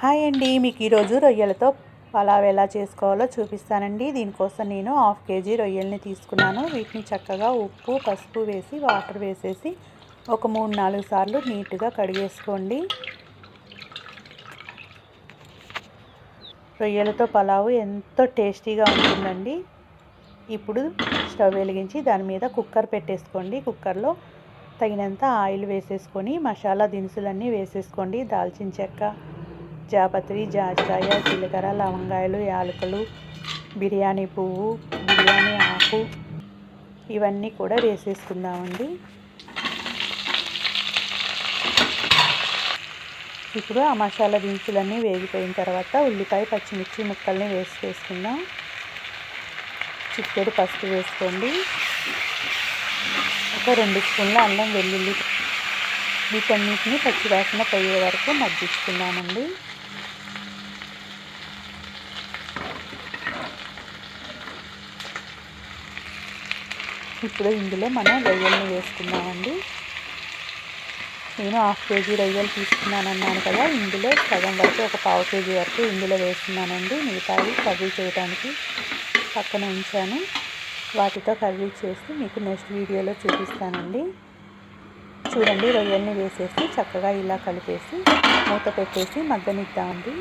Hi అండి, మీకు ఈరోజు రొయ్యలతో పలావ్ ఎలా చేసుకోవాలో చూపిస్తానండి. దీనికోసం నేను 1/2 కేజీ రొయ్యల్ని తీసుకున్నాను. వీటిని చక్కగా ఉప్పు పసుపు వేసి వాటర్ వేసేసి ఒక 3-4 సార్లు నీట్గా కడిగేసుకోండి. రొయ్యలతో పలావ్ ఎంతో టేస్టీగా ఉంటుందండి. ఇప్పుడు స్టవ్ వెలిగించి దాని మీద కుక్కర్ పెట్టేసుకోండి. కుక్కర్లో తగినంత ఆయిల్ వేసేసుకొని మసాలా దినుసులన్నీ వేసేసుకోండి. దాల్చిన చెక్క, జాపత్రి, జాజికాయ, జీలకర్ర, లవంగాయలు, యాలకులు, బిర్యానీ పువ్వు, బిర్యానీ ఆకు ఇవన్నీ కూడా వేసేసుకుందామండి. ఇప్పుడు ఆ మసాలా దినుసులన్నీ వేగిపోయిన తర్వాత ఉల్లిపాయ పచ్చిమిర్చి ముక్కల్ని వేసుకుందాం. చిటికెడు పసుపు వేసుకోండి. ఒక 2 స్పూన్ల అల్లం వెల్లుల్లి వీటన్నిటిని పచ్చివాసన పోయే వరకు మగ్గించుకుందామండి. ఇప్పుడు ఇందులో మనం రొయ్యల్ని వేసుకుందామండి. నేను 1/2 కేజీ రొయ్యలు తీసుకున్నానన్నాను కదా, ఇందులో సగం వరకు ఒక 1/4 కేజీ వరకు ఇందులో వేస్తున్నానండి. మిగతావి కర్రీ చేయడానికి పక్కన ఉంచాను. వాటితో కర్రీ చేసి మీకు నెక్స్ట్ వీడియోలో చూపిస్తానండి. చూడండి, రొయ్యల్ని వేసేసి చక్కగా ఇలా కలిపేసి మూత పెట్టేసి మగ్గనిద్దామండి.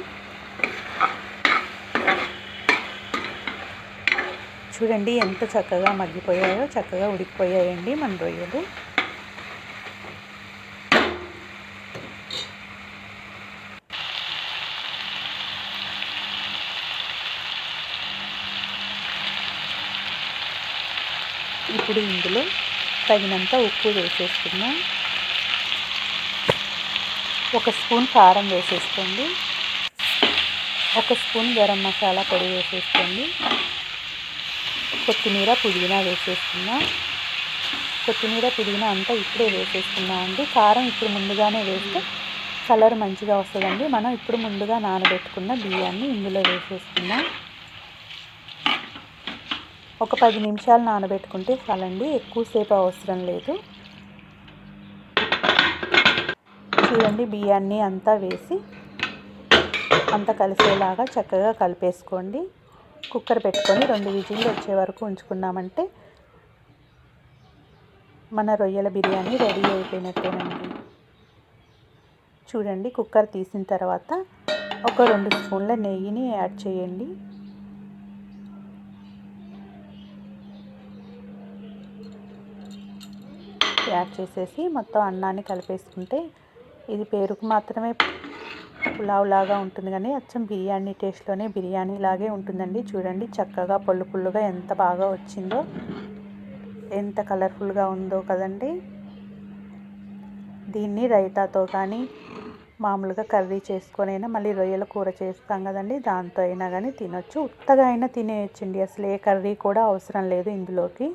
చూడండి ఎంత చక్కగా మగ్గిపోయాయో, చక్కగా ఉడికిపోయాయండి మన రొయ్యలు. ఇప్పుడు ఇందులో తగినంత ఉప్పు వేసేసుకుందాం. 1 స్పూన్ కారం వేసేసుకోండి. 1 స్పూన్ గరం మసాలా పొడి వేసేసుకోండి. కొత్తిమీర పుదీనా వేసేసుకుందాం. కొత్తిమీర పుదీనా అంతా ఇప్పుడే వేసేసుకుందామండి. కారం ఇప్పుడు ముందుగానే వేస్తే కలర్ మంచిగా వస్తుందండి. మనం ఇప్పుడు ముందుగా నానబెట్టుకున్న బియ్యాన్ని ఇందులో వేసేసుకుందాం. ఒక 10 నిమిషాలు నానబెట్టుకుంటే చాలండి, ఎక్కువసేపు అవసరం లేదు. చూడండి, బియ్యాన్ని అంతా వేసి అంతా కలిసేలాగా చక్కగా కలిపేసుకోండి. కుక్కర్ పెట్టుకొని 2 విజిల్లు వచ్చే వరకు ఉంచుకున్నామంటే మన రొయ్యల బిర్యానీ రెడీ అయిపోయినట్టేనండి. చూడండి, కుక్కర్ తీసిన తర్వాత ఒక 2 స్పూన్ల నెయ్యిని యాడ్ చేయండి. యాడ్ చేసేసి మొత్తం అన్నాన్ని కలిపేసుకుంటే ఇది పేరుకు మాత్రమే పులావ్ లాగా ఉంటుంది, కానీ అచ్చం బిర్యానీ టేస్ట్లోనే బిర్యానీ లాగే ఉంటుందండి. చూడండి, చక్కగా పొల్లు పుల్లుగా ఎంత బాగా వచ్చిందో, ఎంత కలర్ఫుల్గా ఉందో కదండి. దీన్ని రైతాతో కానీ మామూలుగా కర్రీ చేసుకొనైనా, మళ్ళీ రొయ్యల కూర చేస్తాం కదండి, దాంతో అయినా కానీ తినొచ్చు. ఉత్తగా అయినా తినేయచ్చండి, అసలు ఏ కర్రీ కూడా అవసరం లేదు ఇందులోకి.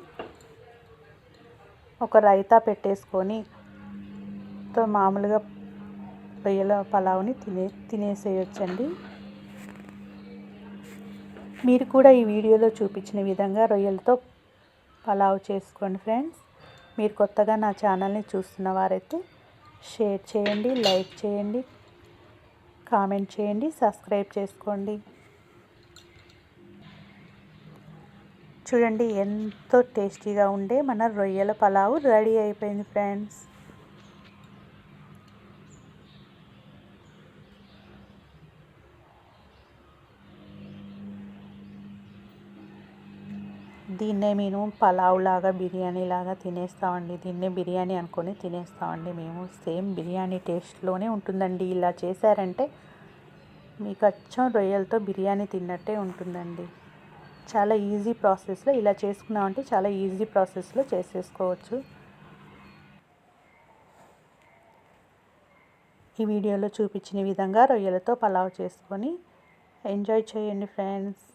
ఒక రైతా పెట్టేసుకొని మామూలుగా రొయ్యల పలావ్ని తినేసేయొచ్చండి. మీరు కూడా ఈ వీడియోలో చూపించిన విధంగా రొయ్యలతో పలావ్ చేసుకోండి ఫ్రెండ్స్. మీరు కొత్తగా నా ఛానల్ని చూస్తున్న వారైతే షేర్ చేయండి, లైక్ చేయండి, కామెంట్ చేయండి, సబ్స్క్రైబ్ చేసుకోండి. చూడండి, ఎంతో టేస్టీగా ఉండే మన రొయ్యల పలావ్ రెడీ అయిపోయింది ఫ్రెండ్స్. దీన్నే మేము పలావ్ లాగా బిర్యానీ లాగా తినేస్తామండి. దీన్నే బిర్యానీ అనుకొని తినేస్తామండి మేము. సేమ్ బిర్యానీ టేస్ట్లోనే ఉంటుందండి. ఇలా చేశారంటే మీకు అచ్చం రొయ్యలతో బిర్యానీ తిన్నట్టే ఉంటుందండి. చాలా ఈజీ ప్రాసెస్లో ఇలా చేసుకున్నామంటే చాలా ఈజీ ప్రాసెస్లో చేసేసుకోవచ్చు. ఈ వీడియోలో చూపించిన విధంగా రొయ్యలతో పలావ్ చేసుకొని ఎంజాయ్ చేయండి ఫ్రెండ్స్.